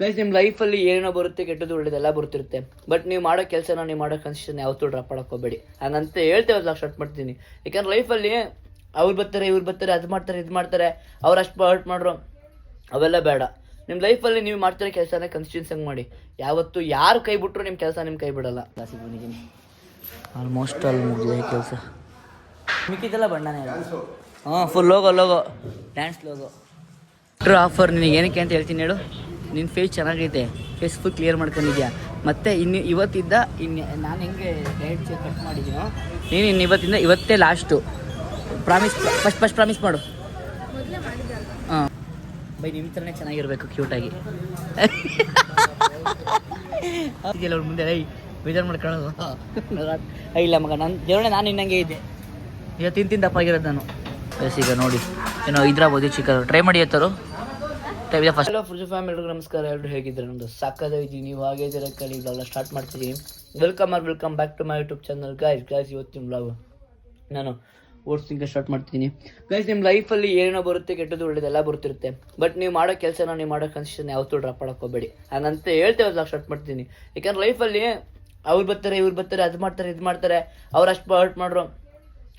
Guys, ನಿಮ್ಮ ಲೈಫಲ್ಲಿ ಏನೋ ಬರುತ್ತೆ, ಕೆಟ್ಟದ್ದು ಒಳ್ಳೇದೆಲ್ಲ ಬರ್ತಿರುತ್ತೆ. ಬಟ್ ನೀವು ಮಾಡೋ ಕೆಲಸನ, ನೀವು ಮಾಡೋ ಕನ್ಸಿಸ್ಟೆನ್ಸಿ ಯಾವತ್ತೂ ಡ್ರಾಪ್ ಮಾಡಕ್ಕೆ ಹೋಗಬೇಡಿ. ಹಂಗಂತ ಹೇಳ್ತೇವೆ ಸ್ಟಾರ್ಟ್ ಮಾಡ್ತೀನಿ. ಯಾಕಂದ್ರೆ ಲೈಫಲ್ಲಿ ಅವ್ರು ಬರ್ತಾರೆ, ಇವ್ರು ಬರ್ತಾರೆ, ಅದು ಮಾಡ್ತಾರೆ, ಇದು ಮಾಡ್ತಾರೆ, ಅವ್ರು ಅಷ್ಟು ಹರ್ಟ್ ಮಾಡ್ರು, ಅವೆಲ್ಲ ಬೇಡ. ನಿಮ್ಮ ಲೈಫಲ್ಲಿ ನೀವು ಮಾಡ್ತಿರೋ ಕೆಲಸನ ಕನ್ಸಿಸ್ಟೆನ್ಸಿ ಮಾಡಿ. ಯಾವತ್ತು ಯಾರು ಕೈ ಬಿಟ್ಟರು ನಿಮ್ಮ ಕೆಲಸ ನಿಮ್ಮ ಕೈ ಬಿಡಲ್ಲ. ಕ್ಲಾಸಿಗೆ ಬಂದಿದ್ದೀನಿ, ಆಲ್ಮೋಸ್ಟ್ ಅಲ್ಲಿ ಮುಗಿದಿದೆ ಕೆಲಸ. ಮಿಕ್ಕಿದ್ದೆಲ್ಲ ಬಣ್ಣನೇ. ಹಾಂ, full logo dance logo offer. ನಿನಗೆ ಏನಕ್ಕೆ ಅಂತ ಹೇಳ್ತೀನಿ ಹೇಳು. ನಿನ್ನ ಫೇಸ್ ಚೆನ್ನಾಗೈತೆ, ಫೇಸ್ ಫುಲ್ ಕ್ಲಿಯರ್ ಮಾಡ್ಕೊಂಡಿದ್ಯಾ. ಮತ್ತು ಇವತ್ತಿದ್ದ ನಾನು ಹೆಂಗೆ ಡೈಟ್ ಕಟ್ ಮಾಡಿದ್ದೀನೋ, ನೀನು ಇವತ್ತಿಂದ ಇವತ್ತೇ ಲಾಸ್ಟು. ಪ್ರಾಮಿಸ್, ಫಸ್ಟ್ ಪ್ರಾಮಿಸ್ ಮಾಡು. ಹಾಂ ಬೈ, ನಿಮ್ಮ ಥರನೇ ಚೆನ್ನಾಗಿರ್ಬೇಕು, ಕ್ಯೂಟಾಗಿ. ಇದೆಲ್ಲ ಅವ್ರ ಮುಂದೆ ಬೇಜಾರು ಮಾಡ್ಕೊಳ್ಳೋದು. ಇಲ್ಲ ಮಗ, ನಾನು ದೇವರೇ, ನಾನು ಇನ್ನಂಗೆ ಇದ್ದೆ. ಈಗ ತಿಂದು ದಪ್ಪಾಗಿರೋದು ನಾನು. ಎಸ್, ಈಗ ನೋಡಿ ಏನೋ ಹೈದ್ರಾಬಾದಿ ಚಿಕನ್ ಟ್ರೈ ಮಾಡಿ ಎತ್ತರು. ಫಸ್ಟ್ ಹಲೋ ಫ್ರಿಜ್ ಫ್ಯಾಮಿಲಿ, ನಮಸ್ಕಾರ. ಎಲ್ಲರೂ ಹೇಗಿದ್ದಾರೆ? ನಮ್ಮದು ಸಾಕಾಗಿದ್ದೀನಿ. ನೀವು ಹಾಗೆ ಇದ್ದೀರ ಕಲಿ ಬ್ಲಾಗ್ನ ಸ್ಟಾರ್ಟ್ ಮಾಡ್ತಿದ್ದೀನಿ. Welcome back to my YouTube channel. Guys ಇವತ್ತಿನ ಬ್ಲಾಗ್ ನಾನು ಓಡಿಸ್ಲಿಕ್ಕೆ ಸ್ಟಾರ್ಟ್ ಮಾಡ್ತಿದ್ದೀನಿ. ಗೈಸ್, ನಿಮ್ಮ ಲೈಫಲ್ಲಿ ಏನೋ ಬರುತ್ತೆ, ಕೆಟ್ಟದ್ದು ಒಳ್ಳೇದೆಲ್ಲ ಬರ್ತಿರುತ್ತೆ. ಬಟ್ ನೀವು ಮಾಡೋ ಕೆಲಸನ, ನೀವು ಮಾಡೋ ಕನ್ಸಿಸ್ಟೆನ್ಸಿ ಯಾವತ್ತೂ ಡ್ರಾಪ್ ಮಾಡಕ್ಕೆ ಹೋಗಬೇಡಿ. ಹಂಗಂತ ಹೇಳ್ತೇವೆ ಸ್ಟಾರ್ಟ್ ಮಾಡ್ತೀನಿ. ಯಾಕಂದ್ರೆ ಲೈಫಲ್ಲಿ ಅವ್ರು ಬರ್ತಾರೆ, ಇವ್ರು ಬರ್ತಾರೆ, ಅದು ಮಾಡ್ತಾರೆ, ಇದು ಮಾಡ್ತಾರೆ, ಅವ್ರು ಅಷ್ಟು ಹರ್ಟ್ ಮಾಡ್ರು,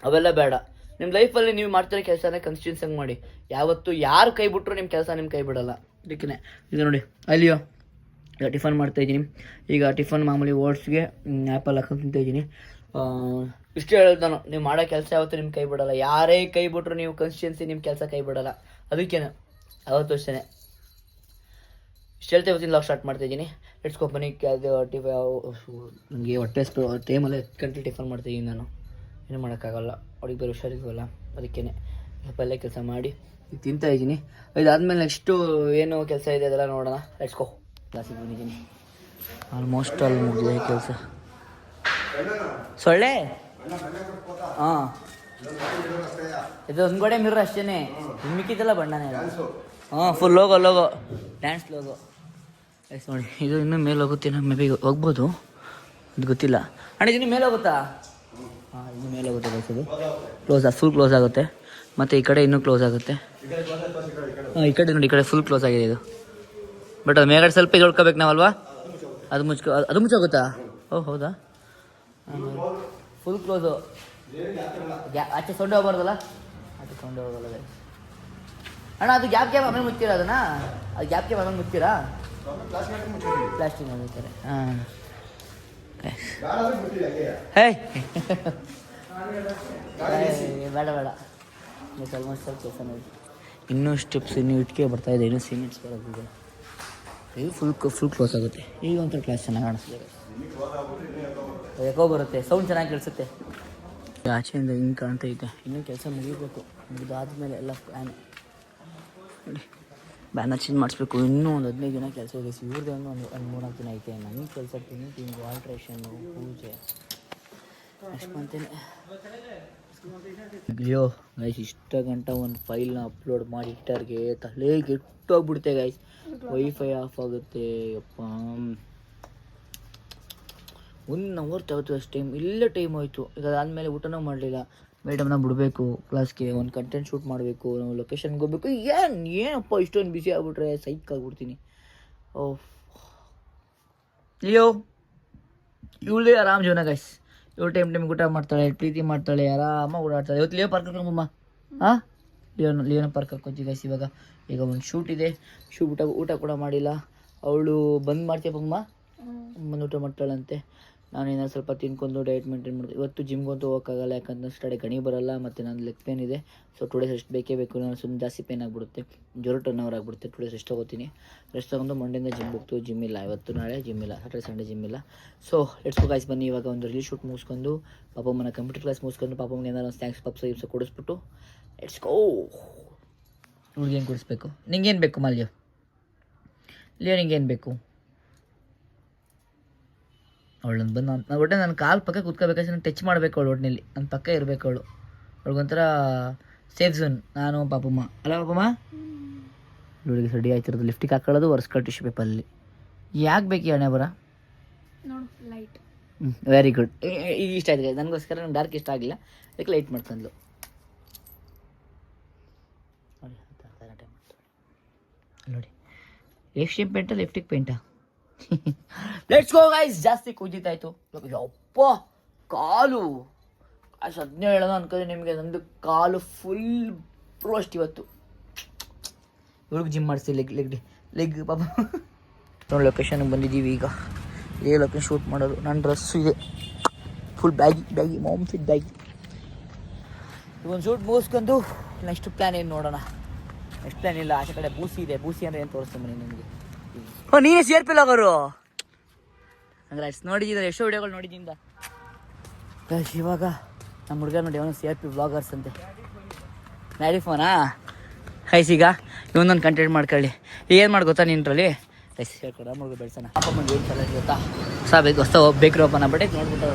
ಅವೆಲ್ಲ ಬೇಡ. ನಿಮ್ಮ ಲೈಫಲ್ಲಿ ನೀವು ಮಾಡ್ತಿರೋ ಕೆಲಸನ ಕನ್ಸಿಸ್ಟೆನ್ಸಿ ಮಾಡಿ. ಯಾವತ್ತು ಯಾರು ಕೈ ಬಿಟ್ಟರು ನಿಮ್ಮ ಕೆಲಸ ನಿಮ್ಮ ಕೈ ಬಿಡಲ್ಲ. ಅದಕ್ಕೆ ಈಗ ನೋಡಿ ಅಲ್ಲಿಯೋ ಈಗ ಟಿಫನ್ ಮಾಡ್ತಾಯಿದ್ದೀನಿ. ಈಗ ಟಿಫನ್ ಮಾಮೂಲಿ ಓಟ್ಸ್ಗೆ ಆ್ಯಪಲ್ ಹಾಕೊಂಡು ತಿಂತಾಯಿದ್ದೀನಿ. ಇಷ್ಟು ಹೇಳೋದು ನಾನು, ನೀವು ಮಾಡೋ ಕೆಲಸ ಯಾವತ್ತೂ ನಿಮ್ಮ ಕೈ ಬಿಡಲ್ಲ. ಯಾರೇ ಕೈ ಬಿಟ್ಟರು ನೀವು ಕನ್ಸಿಸ್ಟೆನ್ಸಿ ನಿಮ್ಮ ಕೆಲಸ ಕೈ ಬಿಡಲ್ಲ. ಅದಕ್ಕೇನೆ ಅವತ್ತು ಅಷ್ಟೇ ಇಷ್ಟು ಹೇಳ್ತಾ ಇವತ್ತಿನ ಲಾಗ್ ಸ್ಟಾರ್ಟ್ ಮಾಡ್ತಾಯಿದ್ದೀನಿ. ಇಟ್ಸ್ಕೊಬನ್ನಿ. ಅದು ನನಗೆ ಹೊಟ್ಟೆ ಟೈಮಲ್ಲಿ 10 ಗಂಟೆ ಟಿಫನ್ ಮಾಡ್ತಾಯಿದ್ದೀನಿ ನಾನು. ಏನು ಮಾಡೋಕ್ಕಾಗಲ್ಲ, ಅವ್ರಿಗೆ ಬೇರೆ ಹುಷಾರಿಲ್ವಲ್ಲ, ಅದಕ್ಕೇ ಪಲ್ಯ ಕೆಲಸ ಮಾಡಿ ಈಗ ತಿಂತಾಯಿದ್ದೀನಿ. ಇದಾದಮೇಲೆ ನೆಕ್ಸ್ಟು ಏನು ಕೆಲಸ ಇದೆ ಅದೆಲ್ಲ ನೋಡೋಣ. ಲೆಟ್ಸ್ಕೋ. ಕ್ಲಾಸಿಗೆ ಬಂದಿದ್ದೀನಿ, ಆಲ್ಮೋಸ್ಟ್ ಅಲ್ಲಿ ಮುಗಿದಿದೆ ಕೆಲಸ. ಸೊಳ್ಳೆ ಹಾಂ, ಇದು ಒಂದ್ಗಡೆ ಮಿರ್ರ ಅಷ್ಟೇ, ಮಿಕ್ಕಿದ್ದೆಲ್ಲ ಬಣ್ಣನೇ. ಹಾಂ, full logo dance logo. Yes ನೋಡಿ, ಇದು ಇನ್ನೂ ಮೇಲೆ ಹೋಗುತ್ತೆ. ನಮ್ಮ ಮೇ ಬಿ ಹೋಗ್ಬೋದು, ಇದು ಗೊತ್ತಿಲ್ಲ. ಅಣ್ಣ ಇದು ಇನ್ನೂ ಮೇಲೆ ಹೋಗುತ್ತಾ? ಹಾಂ, ಇನ್ನು ಮೇಲೆ ಹೋಗುತ್ತೆ ಗೈಸ್. ಅದು ಫುಲ್ ಕ್ಲೋಸ್ ಆಗುತ್ತೆ. ಮತ್ತು ಈ ಕಡೆ ಇನ್ನೂ ಕ್ಲೋಸ್ ಆಗುತ್ತೆ. ಹಾಂ, ಈ ಕಡೆ ನೋಡಿ, ಈ ಕಡೆ ಫುಲ್ ಕ್ಲೋಸ್ ಆಗಿದೆ ಇದು. ಬಟ್ ಅದು ಮೇಗಡೆ ಸ್ವಲ್ಪ ಇದು ಹೊಡ್ಕೋಬೇಕು ನಾವಲ್ವಾ, ಅದು ಮುಚ್ಚೋಗುತ್ತಾ? ಓಹ್ ಹೌದಾ? Full close. ಆಚೆ ಸೊಂಡೆ ಹೋಗ್ಬಾರ್ದಲ್ಲ, ಆಚೆ ಸೊಂಡೆ ಹೋಗಲ್ಲ ಗೈಸ್. ಅಣ್ಣ ಅದು ಗ್ಯಾಪ್ ಆಮೇಲೆ ಮುಚ್ತೀರಾ ಅದನ್ನು? ಅದು ಗ್ಯಾಪ್ ಆಮೇಲೆ ಮುಚ್ತೀರಾ? ಪ್ಲಾಸ್ಟಿಕ್ ಮುಚ್ತಾರೆ. ಹಾಂ ಹೇ ಬೇಡ ಆಲ್ಮೋಸ್ಟ್ ಸ್ವಲ್ಪ ಕೆಲಸ ನೋಡಿ. ಇನ್ನೂ ಸ್ಟೆಪ್ಸ್, ಇನ್ನೂ ಇಟ್ಕೆ ಬರ್ತಾಯಿದೆ, ಇನ್ನೂ ಸಿಮೆಂಟ್ಸ್ ಬರೋದಿದೆ. ಇದು ಫುಲ್ ಕ್ಲೋಸ್ ಆಗುತ್ತೆ. ಈಗ ಒಂಥರ ಕ್ಲಾಸ್ ಚೆನ್ನಾಗಿ ಕಾಣಿಸ್ತದೆ, ಯಾಕೋ ಬರುತ್ತೆ, ಸೌಂಡ್ ಚೆನ್ನಾಗಿ ಕೇಳಿಸುತ್ತೆ. ಆಚೆಯಿಂದ ಹಿಂಗೆ ಕಾಣ್ತೈತೆ. ಇನ್ನೂ ಕೆಲಸ ಮುಗಿಬೇಕು. ಮುಗಿದಾದ್ಮೇಲೆ ಎಲ್ಲ ಪ್ಲ್ಯಾನ್ ನೋಡಿ, ಬ್ಯಾನರ್ ಚೇಂಜ್ ಮಾಡಿಸ್ಬೇಕು. ಇನ್ನೂ ಒಂದು 15 ದಿನ ಕೆಲಸ ಇದೆ. ಇವ್ರದ್ದೇ ಒಂದು 3-4 ದಿನ ಐತೆ. ನನ್ನ ಕೆಲಸ ಪೇಂಟಿಂಗ್, ಆಲ್ಟ್ರೇಷನ್ನು, ಪೂಜೆ ಅಷ್ಟು ಅಂತೇನೆ. ಅಯ್ಯೋ ಗೈಸ್, ಇಷ್ಟ ಗಂಟೆ ಒಂದು ಫೈಲ್ನ ಅಪ್ಲೋಡ್ ಮಾಡಿ ಇಟ್ಟರ್ಗೆ ತಲೆಗೆ ಇಟ್ಟೋಗ್ಬಿಡುತ್ತೆ ಗೈಸ್. ವೈಫೈ ಆಫ್ ಆಗುತ್ತೆ. ಅಪ್ಪ 1 ಅವರ್ ತಗೋತು ಅಷ್ಟು ಟೈಮ್. ಇಲ್ಲೇ ಟೈಮ್ ಹೋಯ್ತು. ಈಗ ಅದಾದಮೇಲೆ ಊಟನೂ ಮಾಡಲಿಲ್ಲ. ಮೇಡಮ್ನ ಬಿಡಬೇಕು ಕ್ಲಾಸ್ಗೆ, ಒಂದು ಕಂಟೆಂಟ್ ಶೂಟ್ ಮಾಡಬೇಕು, ನಾವು ಲೊಕೇಶನ್ಗೆ ಹೋಗ್ಬೇಕು. ಏನಪ್ಪ ಇಷ್ಟೊಂದು ಬಿಸಿ ಆಗ್ಬಿಟ್ರೆ ಸೈಕ್ ಆಗ್ಬಿಡ್ತೀನಿ. ಓಹ್ ಅಯ್ಯೋ, ಇವಳೇ ಆರಾಮ್ ಜೀವನ ಗೈಸ್. ಇವಳು ಟೈಮ್ ಊಟ ಮಾಡ್ತಾಳೆ, ಪ್ರೀತಿ ಮಾಡ್ತಾಳೆ, ಆರಾಮಾಗಿ ಓಡಾಡ್ತಾಳೆ. ಇವತ್ತು ಲಿಯೋ ಪಾರ್ಕ್ ಕರ್ಕೊಂಬಮ್ಮ. ಹಾಂ, ಲಿಯೋನ ಪಾರ್ಕ್ ಕರ್ಕೊತೀವಿ ಗೈಸ್. ಈಗ ಒಂದು ಶೂಟ್ ಇದೆ. ಊಟ ಕೂಡ ಮಾಡಿಲ್ಲ. ಅವಳು ಬಂದು ಮಾಡ್ತೀಯಪ್ಪಮ್ಮ, ಬಂದು ಊಟ ಮಾಡ್ತಾಳಂತೆ. ನಾನು ಏನಾದ್ರು ಸ್ವಲ್ಪ ತಿನ್ಕೊಂಡು ಡಯಟ್ ಮೇಂಟೈನ್ ಮಾಡ್ತೀನಿ. ಇವತ್ತು ಜಿಮ್ಗಂತೂ ಹೋಗೋಕ್ಕಾಗಲ್ಲ, ಯಾಕಂದ್ರೆ ಸ್ಟಡಿ ಗಣಿ ಬರೋಲ್ಲ. ಮತ್ತು ನನ್ನ ಲೆಗ್ ಪೇನ್ ಇದೆ. ಸೊ 2 ಡೇಸ್ ರೆಸ್ಟ್ ಬೇಕೇ ಬೇಕು. ನಾನು ಸುಮ್ಮನೆ ಜಾಸ್ತಿ ಪೇನ್ ಆಗಿಬಿಡುತ್ತೆ, ಜ್ವರ ಟರ್ನ್ ಓವರ್ ಆಗಿಬಿಡುತ್ತೆ. 2 ಡೇಸ್ ರೆಸ್ಟ್ ತೊಗೋತೀನಿ. ರೆಸ್ಟ್ ತೊಗೊಂಡು ಮಂಡೆಯಿಂದ ಜಿಮ್ ಹೋಗ್ತು. ಜಿಮ್ ಇಲ್ಲ ಇವತ್ತು, ನಾಳೆ ಜಿಮ್ ಇಲ್ಲ, ಸ್ಯಾಟರ್ಡೆ ಸಂಡೇ ಜಿಮ್ ಇಲ್ಲ. So let's go guys. ಬನ್ನಿ, ಇವಾಗ ಒಂದು ರಿಲೀಸ್ ಶೂಟ್ ಮುಗಿಸ್ಕೊಂಡು, ಪಾಪಮ್ಮನ ಕಂಪ್ಯೂಟರ್ ಕ್ಲಾಸ್ ಮುಗಿಸ್ಕೊಂಡು, ಪಾಪಮ್ಮನ ಏನಾದ್ರು ಸ್ನ್ಯಾಕ್ಸ್ ಪಪ್ಸ್ ಕೊಡಿಸ್ಬಿಟ್ಟು ಲೆಟ್ಸ್ ಗೋ. ಹುಡುಗೇನು ಕೊಡಿಸ್ಬೇಕು? ನಿಂಗೇನು ಬೇಕು ಮಾಲ್ಯ? ಲಿಯೋ ನಿಂಗೇನು ಬೇಕು? ಅವಳನ್ನು ಬಂದು ಒಟ್ಟೆ ನನ್ನ ಕಾಲು ಪಕ್ಕ ಕೂತ್ಕೋಬೇಕಾದ್ರೆ ನಾನು ಟಚ್ ಮಾಡಬೇಕು. ಅವಳು ಒಟ್ಟಿನಲ್ಲಿ ನನ್ನ ಪಕ್ಕ ಇರಬೇಕು. ಅವಳಿಗೊಂಥರ ಸೇಫ್ ಝೋನ್. ನಾನು ಪಾಪಮ್ಮ ಅಲ್ಲ ಪಾಪಮ್ಮ. ಹುಡುಗಿ ರೆಡಿ ಆಯ್ತಿರೋದು, ಲಿಫ್ಟಿಗೆ ಹಾಕೊಳ್ಳೋದು, ಒರೆಸ್ಕೊಂಡು ಟಿಶ್ಯೂ ಪೇಪರಲ್ಲಿ. ಯಾಕೆ ಬೇಕು ಹಣೆ ಬರ? ಲೈಟ್. Very good. ಈಗ ಇಷ್ಟ ಆಯ್ತು ನನಗೋಸ್ಕರ. ನಂಗೆ ಡಾರ್ಕ್ ಇಷ್ಟ ಆಗಿಲ್ಲ, ಅದಕ್ಕೆ ಲೈಟ್ ಮಾಡ್ಕೊಂಡ್ಲು. ನೋಡಿ ಎಕ್ಸ್ಟ್ರೀಮ್ ಪೇಂಟ ಲಿಫ್ಟಿಕ್ ಪೇಂಟ. Let's go guys. ಜಾಸ್ತಿ ಕುಜಿತಾಯ್ತು. ಯಪ್ಪ ಕಾಲು ಅಷ್ಟು 17 ಹೇಳೋಣ ಅನ್ಕೋದ್ರೆ ನಿಮಗೆ. ನಂದು ಕಾಲು ಫುಲ್ ರೋಸ್ಟ್ ಇವತ್ತು. ಇವ್ರಿಗೆ ಜಿಮ್ ಮಾಡಿಸಿ ಲೆಗ್ ಪಾಪ. ನೋಡಿ ಲೊಕೇಶನ್ಗೆ ಬಂದಿದ್ದೀವಿ ಈಗ. ಇದೇ ಲೊಕೇಶನ್ ಶೂಟ್ ಮಾಡೋದು. ನನ್ನ ಡ್ರೆಸ್ಸು ಇದೆ full baggy mom fit baggy. ಇವೊಂದು ಶೂಟ್ ಮುಗಿಸ್ಕೊಂಡು ನೆಕ್ಸ್ಟ್ ಪ್ಲ್ಯಾನ್ ಏನು ನೋಡೋಣ. ನೆಕ್ಸ್ಟ್ ಪ್ಲ್ಯಾನ್ ಇಲ್ಲ. ಆಚೆ ಕಡೆ ಬೂಸಿ ಇದೆ. ಬೂಸಿ ಅಂದರೆ ಏನು ತೋರಿಸ್ತೀನಿ ಬನ್ನಿ ನಿಮಗೆ. ನೀನೇ ಸೇರ್ಪಿಲ್ಲ ಅವರು ಹಂಗಾರೆ ಅಷ್ಟು ನೋಡಿದ್ದೀನಿ. ಎಷ್ಟೋ ವಿಡಿಯೋಗಳು ನೋಡಿದ್ದಿಂದ. ಇವಾಗ ನಮ್ಮ ಹುಡುಗ ನೋಡಿ ಅವನು CRP ವ್ಲಾಗರ್ಸ್ ಅಂತೆ. ಮ್ಯಾರಿಫೋನಾ ಹೈಸ್. ಈಗ ಇವನೊಂದು ಕಂಟೆಂಟ್ ಮಾಡ್ಕೊಳ್ಳಿ. ಏನು ಮಾಡಿ ಗೊತ್ತಾ ನಿನ್ರಲ್ಲಿ ಹೈಸ್ ಹೇಳ್ಕೊಡ ಮುಳುಗು ಬೆಳೆಸೋಣ. ಅಪ್ಪ ಬಂದು ಏನು ಚಲ ಗೊತ್ತಾ ಬೇಕು ಹೊಸ ಬೇಕ್ರಿ ಓಪನ್ ಆಗ್ಬಿಟ್ಟೆ ನೋಡ್ಬಿಟ್ಟು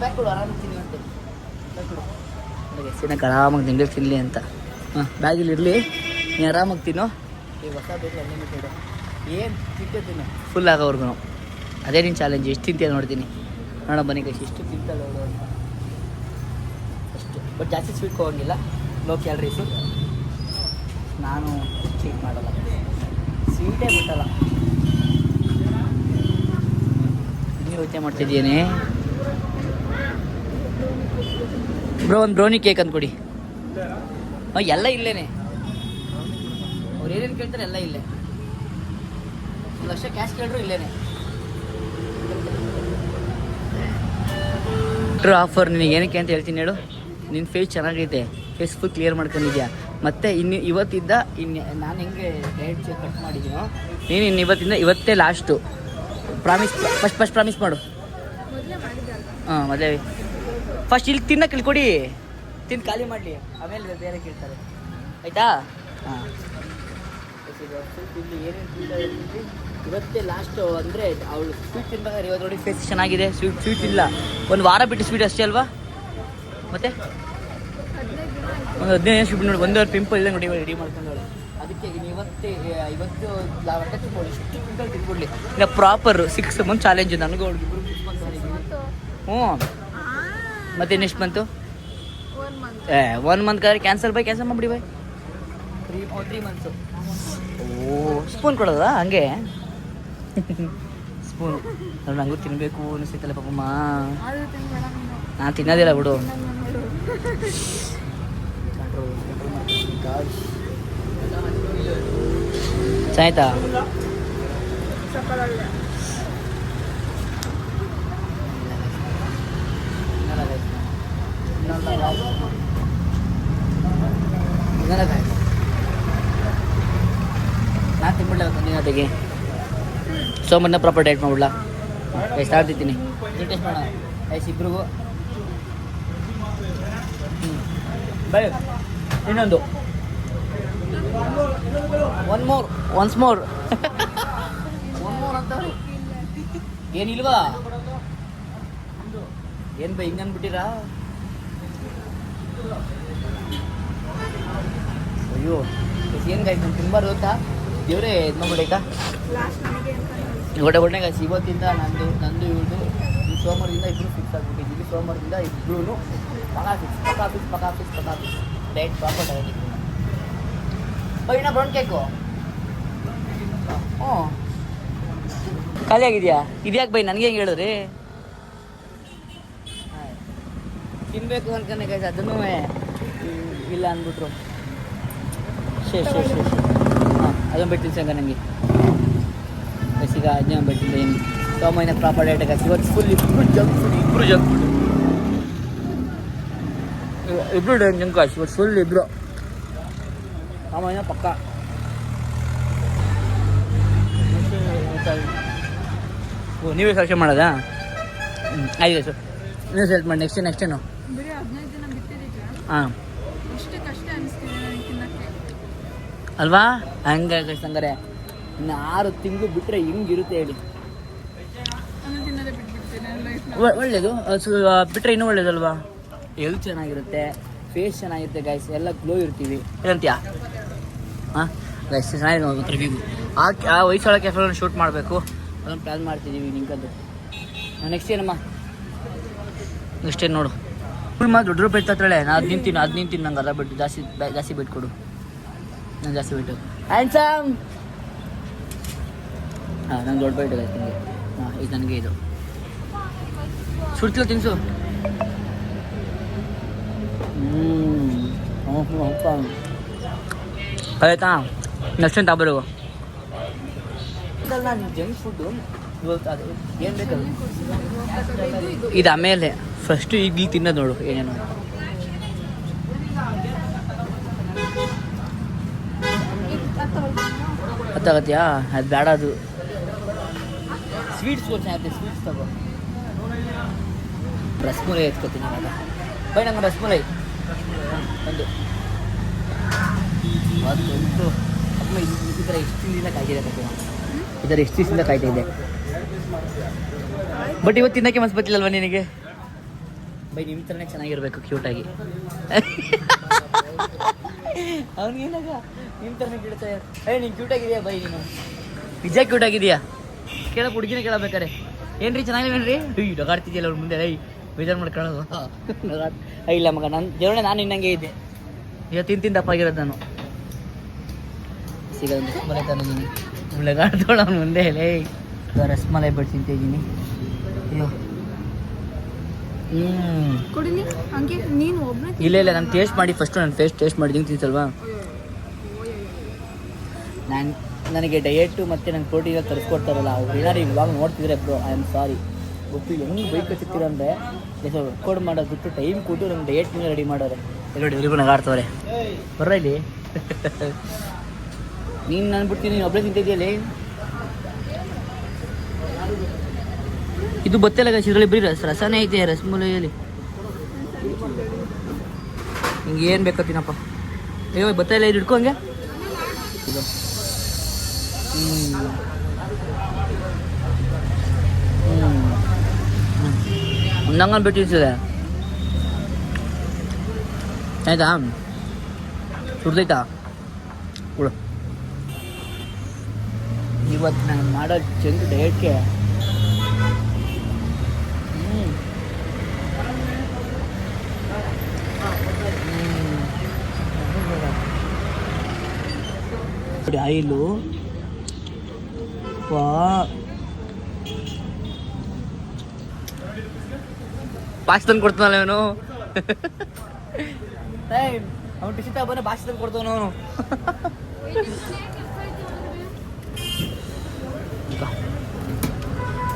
ಬ್ಯಾಗ್ ಕೊಡು ಆರಾಮಾಗಿ ತಿನ್ನಿ ಅಂತೆ. ಸಿನಕ್ಕೆ ಆರಾಮಾಗಿ ನಿಂಗೆ ತಿನ್ನಲಿ ಅಂತ. ಬ್ಯಾಗಲ್ಲಿ ಇರಲಿ, ನೀನು ಆರಾಮಾಗಿ ತಿನ್ನು. ಈಗ ಹೊಸ ಬೇಕ್ರಿ ಅನ್ಲಿಮಿಟೆಡ್ ಏನು ತಿಂತೀನಿ ಫುಲ್ ಆಗೋವರೆಗೂ. ಅದೇ ನಿನ್ನ ಚಾಲೆಂಜ್. ಎಷ್ಟು ತಿಂತೀಯ ನೋಡ್ತೀನಿ. ನೋಡೋಣ ಬನ್ನಿ ಕೈಸಿ ಎಷ್ಟು ತಿಂತಲ್ಲ ಅವಳು ಅಂತ. ಅಷ್ಟು ಬಟ್ ಜಾಸ್ತಿ ಸ್ವೀಟ್ ಹೋಗಂಗಿಲ್ಲ. ಲೋ ಕ್ಯಾಲ್ರೀಸು. ನಾನು ಚೀಟ್ ಮಾಡಲ್ಲ, ಸ್ವೀಟೇ ಬಿಟ್ಟಲ್ಲ. ನೀವು ಯೋಚನೆ ಮಾಡ್ತಿದ್ದೀನಿ ಬ್ರೋ. ಒಂದು ಬ್ರೌನಿ ಕೇಕ್ ಅಂದ್ಕೊಡಿ. ಎಲ್ಲ ಇಲ್ಲೇನೆ. ಅವ್ರು ಏನೇನು ಕೇಳ್ತಾರೆ ಎಲ್ಲ ಇಲ್ಲೇ. 1 ಲಕ್ಷ ಕ್ಯಾಶ್ ಕೇಳಿದ್ರು ಇಲ್ಲೇನೆ. ಆಫರ್ ನಿನಗೆ ಏನಕ್ಕೆ ಅಂತ ಹೇಳ್ತೀನಿ ಹೇಳು. ನಿನ್ನ ಫೇಸ್ ಚೆನ್ನಾಗೈತೆ. ಫೇಸ್ ಫುಲ್ ಕ್ಲಿಯರ್ ಮಾಡ್ಕೊಂಡಿದ್ಯಾ. ಮತ್ತು ಇವತ್ತಿದ್ದ ನಾನು ಹೆಂಗೆ ಡೈಟ್ ಕಟ್ ಮಾಡಿದ್ದೀನೋ ನೀನು ಇವತ್ತಿಂದ ಇವತ್ತೇ ಲಾಸ್ಟು. ಪ್ರಾಮಿಸ್. ಫಸ್ಟ್ ಪ್ರಾಮಿಸ್ ಮಾಡು. ಮೊದಲೇ ಫಸ್ಟ್ ಇಲ್ಲಿ ತಿನ್ನಕ್ಕೆ ಕೊಡಿ. ತಿಂದು ಖಾಲಿ ಮಾಡಲಿ, ಆಮೇಲೆ ಬೇರೆ ಕೇಳ್ತಾರೆ ಆಯಿತಾ. ಇಲ್ಲಿ ಏನೇನು ಇವತ್ತೇ ಲಾಸ್ಟು. ಅಂದರೆ ಅವಳು ಸ್ವೀಟ್ ತಿನ್ಬೇಕಾದ್ರೆ ಇವತ್ತು ನೋಡಿ ಫೇಸ್ ಚೆನ್ನಾಗಿದೆ. ಸ್ವೀಟ್ ಇಲ್ಲ. ಒಂದು ವಾರ ಬಿಟ್ಟು ಸ್ವೀಟ್ ಅಷ್ಟೇ ಅಲ್ವಾ. ಮತ್ತು ಒಂದು 15 ಸ್ವೀಟ್ ನೋಡಿ. 1 ಪಿಂಪಲ್ ಇಲ್ಲ ನೋಡಿ ರೆಡಿ ಮಾಡ್ಕೊಂಡವಳು. ಅದಕ್ಕೆ ಇವತ್ತು ಹೊಟ್ಟೆ ತುಂಬಿಡಿ. ಇಷ್ಟು ಪಿಂಪಲ್ ತಿನ್ಬಿಡ್ಲಿ. ಇಲ್ಲ ಪ್ರಾಪರ್ 6 ಮಂತ್ ಚಾಲೆಂಜ್ ನನಗೂ ಅವ್ಳಿಗೆ 6 ಮಂತ್. ಹ್ಞೂ ಮತ್ತೆ ನೆಕ್ಸ್ಟ್ ಮಂತು 1 ಮಂತ್ ಕ್ಯಾನ್ಸಲ್ ಮಾಡಿಬಿಡಿ ಬೈ. 3 ಮಂತ್ಸು. ಸ್ಪೂನ್ ಕೊಡೋದಾ ಹಂಗೆ ಸ್ಪೂನು. ನಂಗೂ ತಿನ್ನಬೇಕು ಅನಿಸ್ತೈತಲ್ಲ ಪಾಪಮ್ಮ. ನಾನು ತಿನ್ನೋದಿಲ್ಲ ಬಿಡು. ಆಯ್ತಾ ನಾನು ತಿನ್ಬಿಡ್ಲ ಜೊತೆಗೆ. ಸೋಮನ್ನ ಪ್ರಾಪರ್ ಡೈಟ್ ಮಾಡ್ಬಿಡ್ಲಾ. ಎಷ್ಟು ಆಡ್ತಿದ್ದೀನಿ ಟೇಸ್ಟ್ ಮಾಡೋಣ ಐಸ್ ಇಬ್ರಿಗೂ. ಬೈ ಇನ್ನೊಂದು ಒನ್ಸ್ ಮೋರ್ ಅಂತ ಏನಿಲ್ವಾ. ಏನು ಬೈ ಹಿಂಗೆ ಅಂದ್ಬಿಟ್ಟಿರಾ. ಅಯ್ಯೋ ಏನು ಗಾಯ್ತು ನಾನು ತಿನ್ಬಾರ್ದು ಗೊತ್ತಾ. ದೇವರೇ ಇದು ಮಾಡ್ಬಿಡೈತಾ ಹೊಟ್ಟೆ ಗಾಯ್ಸ್. ಇವತ್ತಿಂದ ನಂದು ಇವ್ರದ್ದು ಈ ಸೋಮವಾರದಿಂದ ಇಬ್ಬರು ಫಿಕ್ಸ್ ಆಗಿಬಿಟ್ಟಿದ್ದೀವಿ. ಸೋಮವಾರದಿಂದ ಇಬ್ಬರೂ ಪಕ್ಕಾ ಫಿಕ್ಸ್ ಡೈಟ್ ಪ್ರಾಪರ್ ಡೈಟ್. ಇನ್ನ ಬ್ರೌನ್ ಕೇಕು ಹ್ಞೂ ಖಾಲಿ ಆಗಿದೆಯಾ. ಇದ್ಯಾಕೆ ಬೈ ನನಗೆ ಹೆಂಗೆ ಹೇಳಿದ್ರಿ. ತಿನ್ನಬೇಕು ಅನ್ಕೊಂಡೆ ಗಾಯ್ಸ್. ಅದನ್ನೂ ಇಲ್ಲ ಅಂದ್ಬಿಟ್ರು. ಶೇ ಹಾಂ ಅದನ್ನು ಬಿಟ್ಟಿಲ್ಲ ಸಂಗ ನನಗೆ ಬಸ್ಸೀಗ ಅದನ್ನ ಬಿಟ್ಟಿಲ್ಲ. ಏನು ಸೋಮವಾರ ಪ್ರಾಪರ್ ಡೈಟ್ ಗಾಯ್ಸ್. ಇವತ್ತು ಫುಲ್ ಇಬ್ಬರು ಜಂಕ್ ಫುಡ್ ಇಬ್ಬರು ಜಂಕ್ ಗಾಯ್ಸ್. ಇವತ್ತು ಫುಲ್ ಇಬ್ಬರು ಸೋಮವಾರ ಪಕ್ಕ. ಓ ನೀವೇ ಸೆಲೆಕ್ಷನ್ ಮಾಡೋದಾ. ಆಯ್ತು ಸರ್ ನೀವು ಸೆಲೆಕ್ಟ್ ಮಾಡಿ. ನೆಕ್ಸ್ಟೇನು ಹಾಂ ಅಲ್ವಾ. ಹಂಗೆ ಹಂಗಾರೆ ಇನ್ನು 6 ತಿಂಗಳು ಬಿಟ್ಟರೆ ಹಿಂಗಿರುತ್ತೆ ಹೇಳಿ. ಒಳ್ಳೇದು ಬಿಟ್ಟರೆ ಇನ್ನೂ ಒಳ್ಳೇದಲ್ವಾ. ಹೆಲ್ತ್ ಚೆನ್ನಾಗಿರುತ್ತೆ, ಫೇಸ್ ಚೆನ್ನಾಗಿರುತ್ತೆ ಗೈಸ್. ಎಲ್ಲ ಗ್ಲೋ ಇರ್ತೀವಿ. ಏನಂತೀಯಾ? ಹಾಂ ಗೈಸ್ ಚೆನ್ನಾಗಿದೆ ನೋಡಿ ರಿವ್ಯೂ. ಆ ವಯಸ್ಸೊಳ ಕೆಫೆಗಳನ್ನು ಶೂಟ್ ಮಾಡಬೇಕು ಅದನ್ನು ಪ್ಲ್ಯಾನ್ ಮಾಡ್ತಿದ್ದೀವಿ. ನಿಂಕದ್ದು ನೆಕ್ಸ್ಟ್ ಏನಮ್ಮ ನೆಕ್ಸ್ಟ್ ಏನು ನೋಡು. ಫುಲ್ ಮಾತ್ರ ದೊಡ್ಡ ರೂಪಾಯಿ ಇರ್ತಾಳೆ. ನಾನು ಅದು ನಿಂತೀನಿ ನಂಗೆ ಅರ್ಧ ಬಿಟ್ಟು ಜಾಸ್ತಿ ಬಿಟ್ಟು ಕೊಡು. ನಾನು ಜಾಸ್ತಿ ಬಿಟ್ಟು ಹ್ಯಾಂಡ್ಸಮ್ ಹಾಂ ನಂಗೆ ದೊಡ್ಡ ಬೈಟ್ ಇದೆ ನಿಮಗೆ. ಹಾಂ ಇದು ನನಗೆ ಇದು ಸುಡ್ತಿಲ್ಲ ತಿನ್ಸು. ಆಯ್ತಾ ನೆಕ್ಸ್ಟ್ ತಾಬರು ನಾನು ಜಂಕ್ ಫುಡ್ಡು ಅದು ಏನು ಬೇಕಲ್ಲ ಇದು ಆಮೇಲೆ ಫಸ್ಟು ಈಗ ತಿನ್ನೋದು ನೋಡು ಏನೇನು ಗೊತ್ತಾಗತ್ತೀಯಾ. ಅದು ಬೇಡ, ಅದು ಸ್ವೀಟ್ಸ್ ಚೆನ್ನಾಗುತ್ತೆ. ಸ್ವೀಟ್ಸ್ ತಗೋ. ರಸಮಲೈ ಎತ್ಕೋತೀನಿ ಇವಾಗ. ಬೈ ನಂಗೆ ರಸಮಲೈ ಒಂದು ಅದೊಂದು ಅಮ್ಮ ಈ ಥರ ಎಷ್ಟು ದಿನದಿಂದ ಕಾಯ್ತಿದೆ ತಗೋ. ಈ ಥರ ಎಷ್ಟು ದಿವಸದಿಂದ ಕಾಯ್ತಾ ಇದೆ. ಬಟ್ ಇವತ್ತು ತಿನ್ನೋಕ್ಕೆ ಮನ್ಸು ಬರ್ತಿಲ್ಲಲ್ವ ನಿನಗೆ? ಬೈ ನಿಮ್ಮ ಥರನೇ ಚೆನ್ನಾಗಿರ್ಬೇಕು ಕ್ಯೂಟಾಗಿ. ಅವ್ನಿಗೇನಾಗ ನಿಮ್ಮ ಥರನೇ ಗಿಡ್ತಾ ನೀನು ಕ್ಯೂಟಾಗಿದೆಯಾ ಬೈ? ನೀನು ನಿಜ ಕ್ಯೂಟಾಗಿದೆಯಾ? ಕೇಳಕ್ಕೆ ಹುಡುಗಿನ ಕೇಳಬೇಕಾರೆ ಏನ್ರಿ ಚೆನ್ನಾಗಿಲ್ವೇನ್ರಿ? ನಗಾಡ್ತಿದ್ಯಲ್ಲ ಅವ್ರ ಮುಂದೆ ಬೇಜಾರು ಮಾಡ್ಕೊಳ್ಳೋದು. ಇಲ್ಲ ಮಗ, ನನ್ನ ದೇವರೇ ನಾನು ಇನ್ನಂಗೆ ಇದ್ದೆ. ಇವತ್ತು ತಿಂದಪ್ಪ ಆಗಿರೋದು ನಾನು. ಸಿಗೋದು ರಸಮಲೈ ತಂದಿದ್ದೀನಿ. ನಗಾಡ್ತೋಳ ಅವ್ನ ಮುಂದೆ ಲೇ. ರಸಮಲೈ ಬಿಟ್ಟು ತಿಂತಿದ್ದೀನಿ. ಅಯ್ಯೋ ಇಲ್ಲ ಇಲ್ಲ, ನಾನು ಟೇಸ್ಟ್ ಮಾಡಿ ಫಸ್ಟು ನಾನು ಟೇಸ್ಟ್ ಮಾಡಿದ್ದೀನಿ ತಿಂತಲ್ವಾ. ನನಗೆ ಡಯೆಟ್ಟು ಮತ್ತು ನಂಗೆ ಪ್ರೋಟೀನ್ ತರಿಸ್ಕೊಡ್ತಾರಲ್ಲ ಅವ್ರು ಏನಾರು ಇವಾಗ ನೋಡ್ತಿದ್ರೆ ಬ್ರೋ, ಐ ಆಮ್ ಸಾರಿ. ಗೊತ್ತಿಲ್ಲ ಹೆಂಗೆ ಬೈಕ್ ಹಚ್ಚಿರ್ತೀರ ಅಂದರೆ ರೆಕಾರ್ಡ್ ಮಾಡೋದು ಬಿಟ್ಟು ಟೈಮ್ ಕೊಟ್ಟು ನಂಗೆ ಡಯೆಟ್ ಮೇಲೆ ರೆಡಿ ಮಾಡೋರೆ. ಎಲ್ಲರೂ ಎಲ್ರಿಗೂ ನಗಾಡ್ತವ್ರೆ. ಬರ್ರ ಇಲ್ಲಿ. ನೀನು ನಾನು ಬಿಡ್ತೀನಿ, ನೀನು ಒಬ್ಬರೇ ತಿಂತಿದ್ದೀಯಲ್ಲಿ. ಇದು ಗೊತ್ತಿಲ್ಲ ಗೈಸ್, ಇದರಲ್ಲಿ ಬರೀ ರಸನೇ ಐತೆ ರಸಮಲೈಯಲ್ಲಿ. ಹಿಂಗೆ ಏನು ಬೇಕೋ ತಿನ್ನಪ್ಪ. ಅಯ್ಯೋ ಗೊತ್ತಿಲ್ಲ, ಇದು ಹಿಡ್ಕೊ ಹಂಗೆ. ಇದು ನಂಗೆ ಬಿಟ್ಟು ತಿನ್ಸಿದೆ ಆಯ್ತಾ? ಸುಡ್ದೈತಾ ಕೊಡು. ಇವತ್ತು ನಾನು ಮಾಡೋ ಜಂಕ್ ಡಯಟ್ಗೆ ಆಯಿಲು ಬಾಕ್ಸ್ ತಂದು ಕೊಡ್ತಾನಲ್ಲ ಅವನು. ಅವ್ನು ಟಿಶಿ ತಗೊಂಡು ಬಾಕ್ಸ್ ತಂದು ಕೊಡ್ತಾವನು ಅವನು.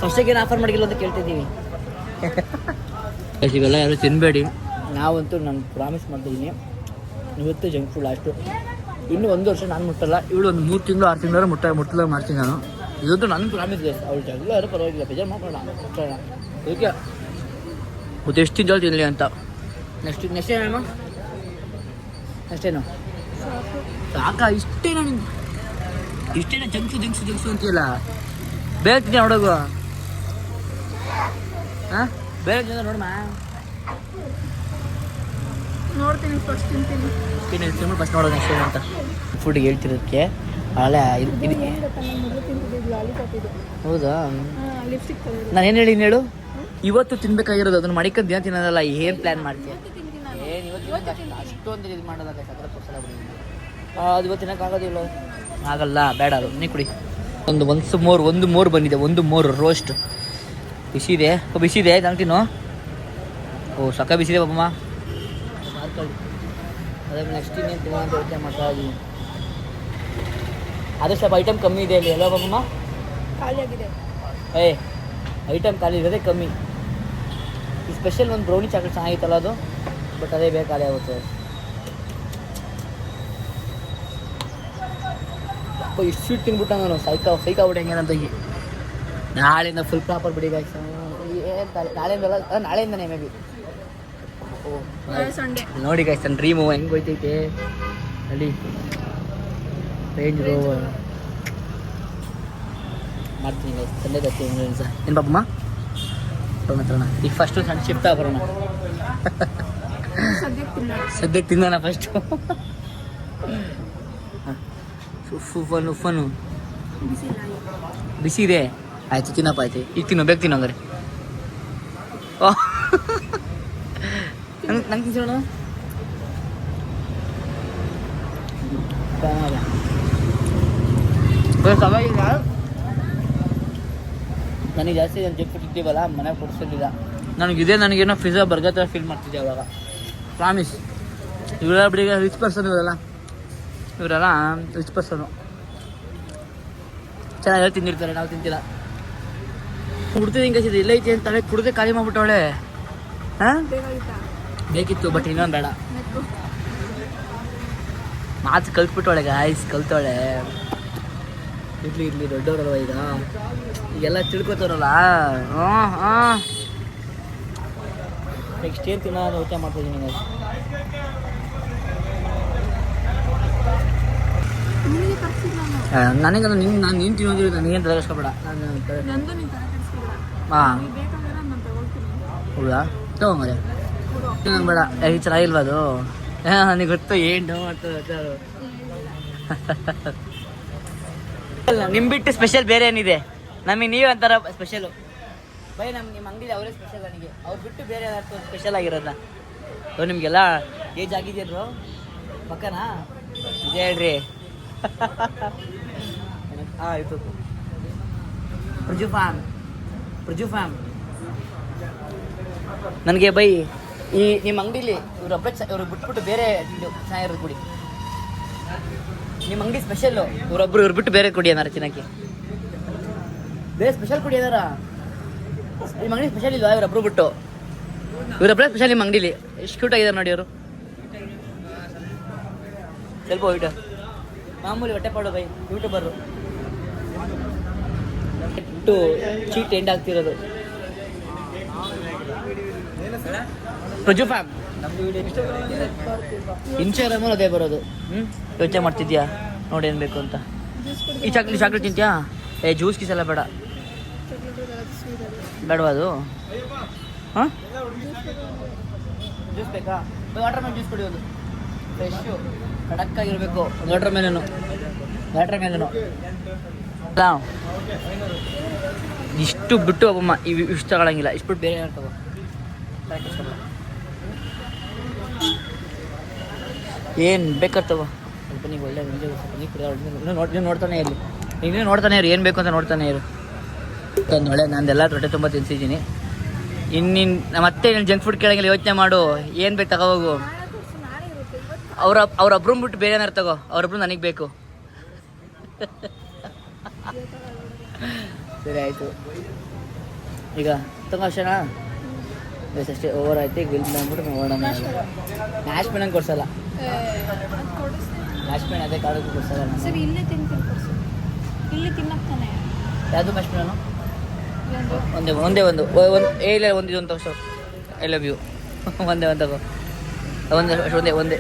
ಫಸ್ಟಿಗೇನು ಆಫರ್ ಮಾಡಿಲ್ಲ ಅಂತ ಕೇಳ್ತಿದ್ದೀವಿ. ಇವೆಲ್ಲ ಯಾರು ತಿನ್ನಬೇಡಿ. ನಾವಂತೂ ನಾನು ಪ್ರಾಮಿಸ್ ಮಾಡ್ತಿದ್ದೀನಿ, ಇವತ್ತು ಜಂಕ್ ಫುಡ್ ಲಾಸ್ಟು. ಇನ್ನೂ 1 ವರ್ಷ ನಾನು ಮುಟ್ಟಲ್ಲ. ಇವಳು ಒಂದು 3 ತಿಂಗಳು 6 ತಿಂಗಳು ಮುಟ್ಟಲ್ಲ ಮಾಡ್ತೀನಿ ನಾನು. ಇದಂತೂ ನನ್ನ ಪ್ರಾಮಿಸ್ ಇದೆ. ಅವಳು ಜಗಳ ಯಾರು ಪರವಾಗಿಲ್ಲ, ಬೇಜಾರು ಮಾಡ್ಕೊಳ್ಳೋಣ ಮುಟ್ಟೋಣ. ಅದಕ್ಕೆ ಮತ್ತೆ ಎಷ್ಟು ತಿಂಗಳು ತಿನ್ನಲಿ ಅಂತ. ನೆಕ್ಸ್ಟ್ ಏನೇನು ಅಷ್ಟೇನು ಸಾಕಾ? ಇಷ್ಟೇನಾ ನಿಮ್ಗೆ? ಇಷ್ಟೇನಾ ಜಂಕ್ಸು ಅಂತೀಯಲ್ಲ? ಬೇರೆ ತಿಂತ ನೋಡೋಗು. ಹಾಂ ಬೇರೆ ತಿಂದ ನೋಡಮ್ಮ. ನೋಡ್ತೀನಿ ಫಸ್ಟ್ ತಿಂತೀನಿ ಫಸ್ಟ್ ನೋಡೋದು ನೆಕ್ಸ್ಟ್ ಏನು ಅಂತ ಫುಡ್ಗೆ ಹೇಳ್ತಿರೋದಕ್ಕೆ. ಅಲ್ಲೇ ಹೌದಾ? ನಾನು ಏನು ಹೇಳಿದ್ದೀನಿ ಹೇಳು? ಇವತ್ತು ತಿನ್ಬೇಕಾಗಿರೋದು ಅದನ್ನು ಮಡಿಕೊಂಡು ದಿನ ತಿನ್ನೋದಲ್ಲ. ಏನು ಪ್ಲ್ಯಾನ್ ಮಾಡ್ತೀಯ? ಏನು ಇವತ್ತು ಅಷ್ಟೊಂದು ಇದು ಮಾಡೋದಲ್ಲ. ಅದು ಇವತ್ತು ತಿನ್ನೋಕ್ಕಾಗೋದಿಲ್ಲ. ಆಗಲ್ಲ, ಬೇಡ. ಅದು ನೀ ಕುಡಿ. ಒಂದು ಮೋರ್ ಬಂದಿದೆ. ಒಂದು ಮೋರ್ ರೋಸ್ಟ್ ಬಿಸಿದೆ ತಂಗ್ತೀನೋ. ಓ ಸಕ್ಕ ಬಿಸಿದೆ ಪಾಪಮ್ಮ. ಅದೇ ನೆಕ್ಸ್ಟ್ ಇನ್ನೇನು ತಿನ್ನೋ ಅಂತ ಯೋಚನೆ ಮಾಡ್ತಾ ಇದ್ದೀನಿ. ಅದೇ ಸ್ವಲ್ಪ ಐಟಮ್ ಕಮ್ಮಿ ಇದೆ ಅಲ್ಲಿ ಎಲ್ಲ ಪಾಪಮ್ಮ. ಖಾಲಿ ಆಗಿದೆ. ಐಟಮ್ ಖಾಲಿ ಇರೋದೇ ಕಮ್ಮಿ. ಈ ಸ್ಪೆಷಲ್ ಒಂದು ಬ್ರೌನಿ ಚಾಕ್ಲೇಟ್ ಚೆನ್ನಾಗಿತ್ತಲ್ಲ ಅದು, ಬಟ್ ಅದೇ ಬೇಗ ಖಾಲಿ ಆಗುತ್ತೆ. ಇಷ್ಟು ಸ್ವೀಟ್ ತಿನ್ಬಿಟ್ಟ ನಾನು ಸೈಕಾಬಿಟ್ಟೆ ಹೆಂಗೇನಂತ. ನಾಳೆಯಿಂದ ಫುಲ್ ಪ್ರಾಪರ್ ಬಿಡಿ ಗಾಯ್ಸ್. ನಾಳೆಯಿಂದನೇ ಮೇ ಬಿ. ಸಂಡೇ ನೋಡಿ ಗಾಯ್ಸ್ ನನ್ನ ಡ್ರೀಮು ಹೆಂಗೆ ಹೋಯ್ತೈತೆ ಅಲ್ಲಿ. ರೇಂಜ್ ರೋವರ್ ಮಾಡ್ತೀನಿ ಗೈಸ್. ಸಂಡೇ ಬರ್ತೀನಿ ಸರ್. ಏನು ಪಾಪಮ್ಮ ಹತ್ರಣ ಈಗ ಫಸ್ಟು ಸಣ್ಣ ಶಿಫ್ಟ್ ಬರೋಣ. ಸದ್ಯಕ್ಕೆ ತಿನ್ನೋಣ ಫಸ್ಟು. ಉಫನು ಬಿಸಿ ಇದೆ. ಆಯ್ತು ತಿನ್ನಪ್ಪ. ಆಯ್ತು ಈಗ ತಿನ್ನೋ, ಬೇಕು ತಿನ್ನೋ ಹಂಗಾರೆ. ನಂಗೆ ತಿನ್ಸೋಣ. ಸವಾಗಿಲ್ಲ ನನಗೆ ಜಾಸ್ತಿ ನಾನು ಜಂಕ್ ಫುಡ್ ಇದ್ದೀವಲ್ಲ ಮನೆಗೆ ಕೊಡಿಸ್ತಿರ್ಲಿಲ್ಲ. ನನಗೇನೋ ಪಿಜ್ಜಾ ಬರ್ಗರ್ ಥರ ಫೀಲ್ ಮಾಡ್ತಿದ್ದೆ ಅವಾಗ. ಪ್ರಾಮಿಸ್. ಇವರೆಲ್ಲ ಬಿಡಿಗೆ ರಿಚ್ ಪರ್ಸನ್ ಇವರೆಲ್ಲ ರಿಚ್ ಪರ್ಸನು. ಚೆನ್ನಾಗಿ ತಿಂದಿರ್ತಾರೆ, ನಾವು ತಿಂತಿಲ್ಲ. ಕುಡ್ದು ಹಿಂಗೆ ಇಲ್ಲ ಐತಿ ಅಂತ ಕುಡ್ದೆ ಖಾಲಿ ಮಾಡ್ಬಿಟ್ಟವಳೆ. ಹಾಂ ಬೇಕಿತ್ತು, ಬಟ್ ಇನ್ನೊಂದು ಬೇಡ. ಮಾತು ಕಲ್ತ್ಬಿಟ್ಟವಳೆ ಗಾಯ್ಸ್, ಕಲ್ತವಳೆ. ಇರ್ಲಿ ದೊಡ್ಡವರಲ್ವ ಈಗೆಲ್ಲ ತಿಳ್ಕೊತವ್ರಲ್ಲ. ನೆಕ್ಸ್ಟ್ ಏನು ತಿನ್ನೋದು ಊಟ ಮಾಡ್ತಿದ್ದೀನಿ ಗಾಯ್ಸ್. ನನಗೆ ನೀನು ತಿನ್ನೋದಿಲ್ಲ, ನನಗೇನು ತಲೆಸ್ಕೊಬೇಡ. ಹಾಂ ಹೌದಾ, ತಗೊಂಬರೆ ಬೇಡ. ಈ ಚೆನ್ನಾಗಿಲ್ವ ಅದು? ನನಗೆ ಗೊತ್ತು ಏನು ಮಾಡ್ತಾರೆ. ನಿಮ್ಮ ಬಿಟ್ಟು ಸ್ಪೆಷಲ್ ಬೇರೆ ಏನಿದೆ? ನಮಗೆ ನೀವು ಒಂಥರ ಸ್ಪೆಷಲು ಬೈ. ನಿಮ್ಮ ಅಂಗಡಿ ಅವರೇ ಸ್ಪೆಷಲ್. ನನಗೆ ಅವ್ರು ಬಿಟ್ಟು ಬೇರೆ ಏನಾದ್ರು ಸ್ಪೆಷಲ್ ಆಗಿರೋದ? ನಿಮಗೆಲ್ಲ ಏಜ್ ಆಗಿದೆಯಲ್ರು ಪಕ್ಕನಾ? ಇದೆ ಹೇಳ್ರಿ. ಆಯಿತು. ಪ್ರಜು ಫ್ಯಾಮ್ ನನಗೆ ಬೈ ಈ ನಿಮ್ಮ ಅಂಗಡಿಲಿ ಇವ್ರು ಬಿಟ್ಬಿಟ್ಟು ಬೇರೆ ಚೆನ್ನಾಗಿರೋದು ಕುಡಿ. ನಿಮ್ಮ ಅಂಗಡಿ ಸ್ಪೆಷಲ್ಲು ಇವ್ರು ಬಿಟ್ಟು ಬೇರೆ ಕುಡಿ ಏನಾರ ತಿನ್ನಕ್ಕೆ. ಬೇರೆ ಸ್ಪೆಷಲ್ ಕುಡಿ ಏನಾರ ನಿಮ್ಮ ಅಂಗಡಿ ಸ್ಪೆಷಲ್ ಇಲ್ವಾ? ಇವರೊಬ್ರು ಬಿಟ್ಟು ಇವರೊಬ್ಬರೇ ಸ್ಪೆಷಲ್ ನಿಮ್ಮ ಅಂಗಡಿಲಿ. ಎಷ್ಟು ಕ್ಯೂಟ್ ಆಗಿದ್ದಾರೆ ನೋಡಿ ಅವರು. ಸ್ವಲ್ಪ ಹೋಯ್ತು ಮಾಮೂಲಿ ಹೊಟ್ಟೆಪಾಡು ಬೈ ಯೂಟ್ಯೂಬರು ಇಟ್ಟು ಚೀಟ್ ಎಂಡ್ ಆಗ್ತಿರೋದು. ಪ್ರಜು ಫ್ಯಾಮ್ ನಮ್ದು ವಿಡಿಯೋ ಇನ್ಸ್ಟಾಗ್ರಾಮಲ್ಲಿ ಅದೇ ಬರೋದು. ಯೋಚನೆ ಮಾಡ್ತಿದ್ಯಾ ನೋಡಿ ಏನು ಬೇಕು ಅಂತ? ಈ ಚಾಕ್ಲೇಟ್ ತಿಂತ್ಯಾ? ಜ್ಯೂಸ್ ಗೀಸ್ ಎಲ್ಲ ಬೇಡ, ಬೇಡವಾ ಅದು? ಹಾಂ ಜ್ಯೂಸ್ ಬೇಕಾ? ವಾಟರ್ ಮೆಲನ್ ಜ್ಯೂಸ್ ಕುಡಿಯೋದು ಫ್ರೆಶ್ಶು ಕಡಕ್ಕಾಗಿರಬೇಕು. ವಾಟರ್ ಮೆಲನು ಇಷ್ಟು ಬಿಟ್ಟು ಒಬ್ಬಮ್ಮ ಇಷ್ಟು ತಗೊಳಂಗಿಲ್ಲ. ಇಷ್ಟು ಬಿಟ್ಟು ಬೇರೆ ತಗೋ. ಏನು ಬೇಕಾಗ್ತವ ಸ್ವಲ್ಪ ನೀವು ಒಳ್ಳೆ ನೀನು ನೋಡ್ತಾನೆ ಇರಲಿ. ನೀನು ನೋಡ್ತಾನೆ ಇರು, ಏನು ಬೇಕು ಅಂತ ನೋಡ್ತಾನೆ ಇರು. ಒಳ್ಳೆ ನಂದೆಲ್ಲ ರೊಟ್ಟೆ ತುಂಬ ತಿನ್ಸಿದ್ದೀನಿ. ಮತ್ತೆ ನೀನು ಜಂಕ್ ಫುಡ್ ಕೇಳಂಗಿಲ್ಲ. ಯೋಚನೆ ಮಾಡು, ಏನು ಬೇಕು ತಗೋಹೋಗು. ಅವ್ರೊಬ್ರು ಬಿಟ್ಟು ಬೇರೆ ಏನಾರು ತಗೋ. ಅವರೊಬ್ರು ನನಗೆ ಬೇಕು. ಸರಿ ಆಯಿತು. ಈಗ ತಗೋ ಅಷ್ಟೇನಾ? ಬೇಸ್ ಅಷ್ಟೇ, ಓವರ್ ಆಯ್ತು. ಈಗ ಬಿಲ್ ಬಂದ್ಬಿಟ್ಟು ನೋಡೋಣ. ಮ್ಯಾಶ್ ಪೆನ್ ಕೊಡ್ಸಲ್ಲ. ಮ್ಯಾಶ್ ಪೆನ್ ಅದೇ ಕಾಡೋದು ಕೊಡ್ಸಲ್ಲ. ಸರಿ ಇಲ್ಲೇ ಇಲ್ಲಿ ತಿನ್ನಕ್ತಾನೆ. ಯಾವುದು ಮ್ಯಾಶ್ ಪೆನ್ನು? ಒಂದೇ ಒಂದು ಇಲ್ಲ ಒಂದು ಇದೊಂದು ತಗೋ. I love you. ಒಂದೇ ತಗೋ. ಒಂದೇ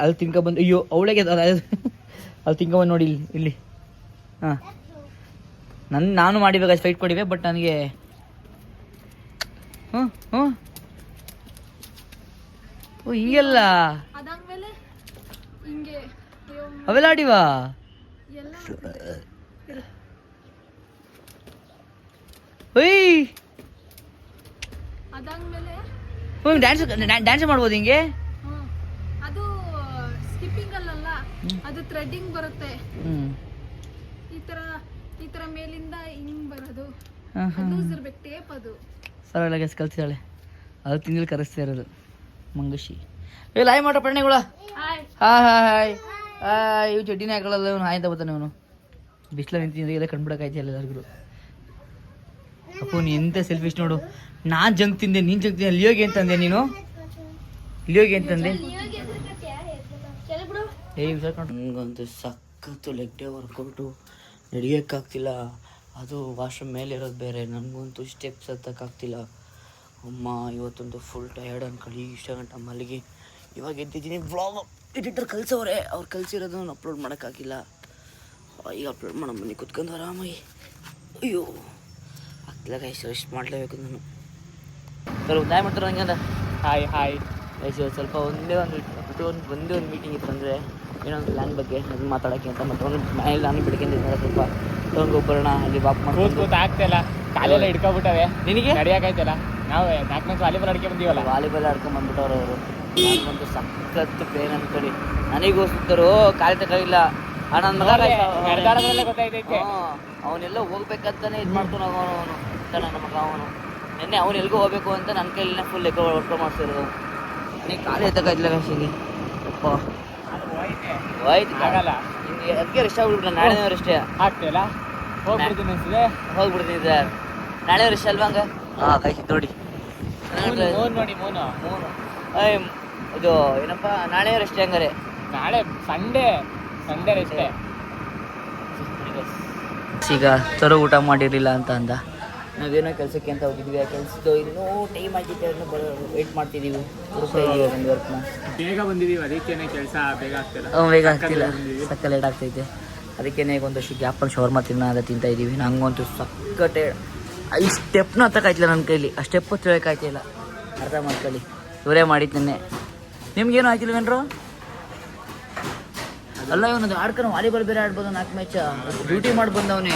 ಅಲ್ಲಿ ತಿನ್ಕೊಬಂದು. ಅಯ್ಯೋ ಅವಳಿಗೆ ಅಲ್ಲಿ ತಿನ್ಕೊಬಂದು ನೋಡಿ ಇಲ್ಲಿ. ಹಾಂ ನಾನು ಮಾಡಿಬೇಕಾದ್ರೆ ಫೈಟ್ ಕೊಡಿವೆ, ಬಟ್ ನನಗೆ ಓ ಹಿಂಗೆಲ್ಲ ಅವೆಲ್ಲ ಆಡಿವಾ? ಡ್ಯಾನ್ಸ್ ಮಾಡ್ಬೋದು ಹಿಂಗೆ? ಅದು ಸ್ಕಿಪ್ಪಿಂಗ್ ಅಲ್ಲ, ಅದು ಥ್ರೆಡ್ಡಿಂಗ್ ಬರುತ್ತೆ. ಈ ತರ ಮೇಲಿಂದ ಹಿಂಗ್ ಬರೋದು. ಲೂಸ್ ಇರ್ಬೇಕು ಟೇಪ್ ಅದು. ಸರಳ ಕಲ್ತಿದ್ದಾಳೆ. ಅದು ತಿಂಗಳು ಕರೆಸ್ತಾ ಇರೋದು ಮಂಗಶಿ. ಲಾಯ್ ಮಾಡೋ ಪ್ರಾಣಿಗಳ. ಹಾಯ್ ಇವು ಚಡ್ಡಿನೇ ಹಾಕೊಳ್ಳಲ್ಲ. ಇವನು ಹಾಯ್ ಅಂತ ಬರ್ತಾನೆ. ಇವನು ಬಿಸಿಲ ನಿಂತಿದ್ರೆ ಎಲ್ಲ ಕಂಡ್ಬಿಡಕ್ಕಾಯ್ತು ಎಲ್ಲರಿಗೂ. ಅಪ್ಪು ನೀ ಎಂತ ಸೆಲ್ಫಿಶ್ ನೋಡು. ನಾನು ಜಂಕ್ ತಿಂದೆ, ನೀನು ಜಂಕ್ ತಿಂದೆ. ಲಿಯೋಗೆ ಅಂತಂದೆ ನೀನು? ಲಿಯೋಗೆ ಅಂತಂದೆ? ನನಗಂತೂ ಸಖತ್ತು ಲೆಗ್ ಡೇ ವರ್ಕೌಟು ನಡೆಯೋಕ್ಕಾಗ್ತಿಲ್ಲ. ಅದು ವಾಶ್ರೂಮ್ ಮೇಲೆ ಇರೋದು ಬೇರೆ. ನನಗಂತೂ ಸ್ಟೆಪ್ಸ್ ಹತ್ತಕ್ಕಾಗ್ತಿಲ್ಲ. ಅಮ್ಮ ಇವತ್ತಂತೂ ಫುಲ್ ಟಯರ್ಡ್ ಅನ್ಕೊಳ್ಳಿ. ಇಷ್ಟ ಗಂಟೆ ಮಲ್ಲಿಗೆ ಇವಾಗ ಎದ್ದಿದ್ದೀನಿ. ವ್ಲಾಗ್ ಎಡಿಟರ್ ಕಲಿಸೋರೆ, ಅವ್ರು ಕಲಿಸಿರೋದನ್ನು ಅಪ್ಲೋಡ್ ಮಾಡೋಕ್ಕಾಗಿಲ್ಲ. ಈಗ ಅಪ್ಲೋಡ್ ಮಾಡೋ ಮನೆ ಕುತ್ಕೊಂಡು ಆರಾಮಾಗಿ. ಅಯ್ಯೋ ಆಗ್ತಿಲ್ಲ ಗೈಸ್, ರೆಸ್ಟ್ ಮಾಡಲೇಬೇಕು ನಾನು. ಸರ್ ದಾಯ ಮಾಡ್ತಾರೆ ನನಗೆ ಅಂತ. ಹಾಯ್ ಗೈಸ್, ಇವತ್ತು ಸ್ವಲ್ಪ ಒಂದೇ ಒಂದು ಮೀಟಿಂಗ್ ಇತ್ತು. ಅಂದರೆ ಏನೊಂದು ಪ್ಲ್ಯಾನ್ ಬಗ್ಗೆ ಅದನ್ನು ಮಾತಾಡೋಕ್ಕೆ ಅಂತ. ಮತ್ತು ಒಂದು ಮನೇಲಿ ನಾನು ಬಿಡ್ಕೊಂಡಿದ್ದೆ ಸ್ವಲ್ಪ ತೊಗೊಂಡು ಅಲ್ಲಿ ವಾಕ್ ಮಾಡ್ಕೊಂಡು ಆಗ್ತಿಲ್ಲ. ಕಾಲೆಲ್ಲ ಹಿಡ್ಕೊಬಿಟ್ಟವೆ. ನಿನಗೆ ನಡೆಯೋಕ್ಕಾಯ್ತಲ್ಲ. ನಾವು 4 ಮಂದಿ ವಾಲಿಬಾಲ್ ಆಡ್ಕೊಂಡು ಬಂದೀವಲ್ಲ. ವಾಲಿಬಾಲ್ ಆಡ್ಕೊಂಡು ಬಂದ್ಬಿಟ್ಟವ್ರು ಅವರು. ಒಂದು ಸಖತ್ತು ಪೇನ್ ಅನ್ಕೊಳ್ಳಿ. ನನಗೂ ಸುತ್ತರು ಕಾಲು ತಗೋಲ್ಲ. ನನ್ನ ಮಗ ನಡೆದಾಡೋದ್ರಲ್ಲೇ ಗೊತ್ತಾಯ್ತೈತೆ. ಅವನೆಲ್ಲ ಹೋಗ್ಬೇಕಂತಾನೆ ಇದು ಮಾಡ್ಕೊಂಡು ಅವನು ನನ್ನ ಮಗ ಅವನು ನೆನ್ನೆ ಅವ್ನು ಎಲ್ಗೂ ಹೋಗ್ಬೇಕು ಅಂತ ನನ್ನ ಕೈಲಿನ ಫುಲ್ ಲೆಕ್ಕ ಹೊಟ್ಟು ಮಾಡಿಸಿರೋದು ನನಗೆ ಕಾಲು ಎತ್ತಕ್ಕಾಯ್ತಿಲ್ಲ ಕಾಶಿಗೆ ಅಪ್ಪ ಹೋಯ್ತು ಆಗಲ್ಲ. ಹಿಂಗೆ ಅದಕ್ಕೆ ರೆಸ್ಟ್ ಆಗ್ಬಿಡ್ಬಿಡ ನಾಳೆ ರೆಸ್ಟೇ ಆಗ್ತಿಲ್ಲ, ಹೋಗ್ಬಿಡ್ತೀನಿ ಅನ್ಸಿದೆ. ಹೋಗ್ಬಿಡ್ತೀನಿ ಸರ್ ನಾಳೆ ರೆಸ್ಟ್ ಅಲ್ವಾ ಹಂಗ ಹಾಂ ಕಾಯ್ಸಿ ನೋಡಿ ಮೋನ್ ನೋಡಿ, ಮೋನು ಇದು ಏನಪ್ಪ ನಾಳೆ ರೆಸ್ಟ್ ಹಂಗಾರೆ ನಾಳೆ ಸಂಡೇ ರೆಸ್ಟೇ. ಈಗ ತರೋ ಊಟ ಮಾಡಿರಲಿಲ್ಲ ಅಂತ ಅಂದ. ನಾವೇನೋ ಕೆಲಸಕ್ಕೆ ಅಂತ ಹೋಗಿದ್ವಿ, ಆ ಕೆಲಸದ್ದು ಇನ್ನೂ ಟೈಮ್ ಆಗಿತ್ತು, ಇನ್ನೂ ವೆಯ್ಟ್ ಮಾಡ್ತಿದ್ದೀವಿ, ಹುಡುಕ್ತಾ ಇದ್ದೀವಿ ಒಂದು ವರ್ಕ್ನ. ಬೇಗ ಬಂದಿದ್ದೀವಿ, ಅದಕ್ಕೇನೆ ಕೆಲಸ ಬೇಗ ಆಗ್ತಿಲ್ಲ. ಬೇಗ ಆಗ್ತಿಲ್ಲ, ಸಕ್ಕ ಲೇಟ್ ಆಗ್ತೈತೆ. ಅದಕ್ಕೇನೆ ಒಂದಷ್ಟು ಗ್ಯಾಪಲ್ಲಿ ಶವರ್ಮ ತಿನ್ನೋದ ತಿಂತಾ ಇದ್ದೀವಿ. ನಂಗಂತೂ ಸಕ್ಕಟ್ಟೆ ಈ ಸ್ಟೆಪ್ನ ಹತ್ತಕ್ಕಾಯ್ತಿಲ್ಲ ನನ್ನ ಕೈಲಿ, ಆ ಸ್ಟೆಪ್ಪು ತಿಳೋಕ್ಕಾಯ್ತಿಲ್ಲ. ಅರ್ಥ ಮಾಡ್ಕೊಳ್ಳಿ, ಇವರೇ ಮಾಡಿದ್ದು ನೆನ್ನೆ. ನಿಮ್ಗೇನು ಆಯ್ತಿಲ್ವೇನ್ರು? ಅಲ್ಲ ಇವನದು ಆಡ್ಕೊಂಡು ವಾಲಿಬಾಲ್ ಬೇರೆ ಆಡ್ಬೋದು, 4 ಮ್ಯಾಚ್ ಡ್ಯೂಟಿ ಮಾಡಿ ಬಂದವನೇ.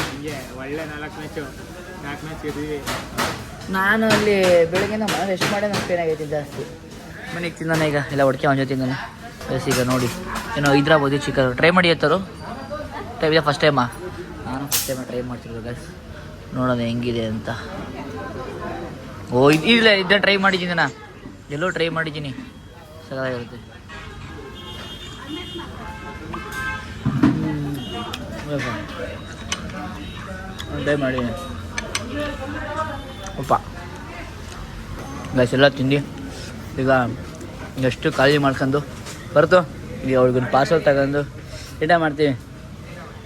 ಹಿಂಗೆ ಒಳ್ಳೆ 4 ಮ್ಯಾಚ್ ಗೆದ್ದೀವಿ. ನಾನು ಅಲ್ಲಿ ಬೆಳಗ್ಗೆನ ಮನೆ ರೆಸ್ಟ್ ಮಾಡೇ ನನ್ನ ಪೇನ್ ಆಗೈತಿ ಜಾಸ್ತಿ. ಮನೆಗೆ ತಿಂದಾನೆ ಈಗ ಎಲ್ಲ ಹೊಡ್ಕೆ ಅವನ ಜೊತೆ ತಿಂದಾನೆ. ಬಸ್ ಈಗ ನೋಡಿ ಏನೋ ಹೈದ್ರಾಬಾದಿ ಚಿಕನ್ ಟ್ರೈ ಮಾಡಿ ಎತ್ತರು ಟೈಮ್ ಇದೆ. ಫಸ್ಟ್ ಟೈಮಾ? ನಾನು ಫಸ್ಟ್ ಟೈಮ್ ಟ್ರೈ ಮಾಡ್ತಿರೋದು ಗೈಸ್, ನೋಡೋಣ ಹೆಂಗಿದೆ ಅಂತ. ಓ ಇಲ್ಲ ಇದನ್ನ ಟ್ರೈ ಮಾಡಿದ್ದೀನಿ, ನಾ ಎಲ್ಲೋ ಟ್ರೈ ಮಾಡಿದ್ದೀನಿ, ಚೆನ್ನಾಗಿರುತ್ತೆ. ಟ್ರೈ ಮಾಡಿ ಅಪ್ಪ ಗೈಸ್ ಎಲ್ಲ ತಿಂದು ಈಗ ಎಷ್ಟು ಖಾಲಿ ಮಾಡ್ಕೊಂಡು ಬರ್ತು. ಈಗ ಅವ್ಳಿಗೊಂದು ಪಾರ್ಸಲ್ ತಗೊಂಡು ಊಟ ಮಾಡ್ತೀವಿ.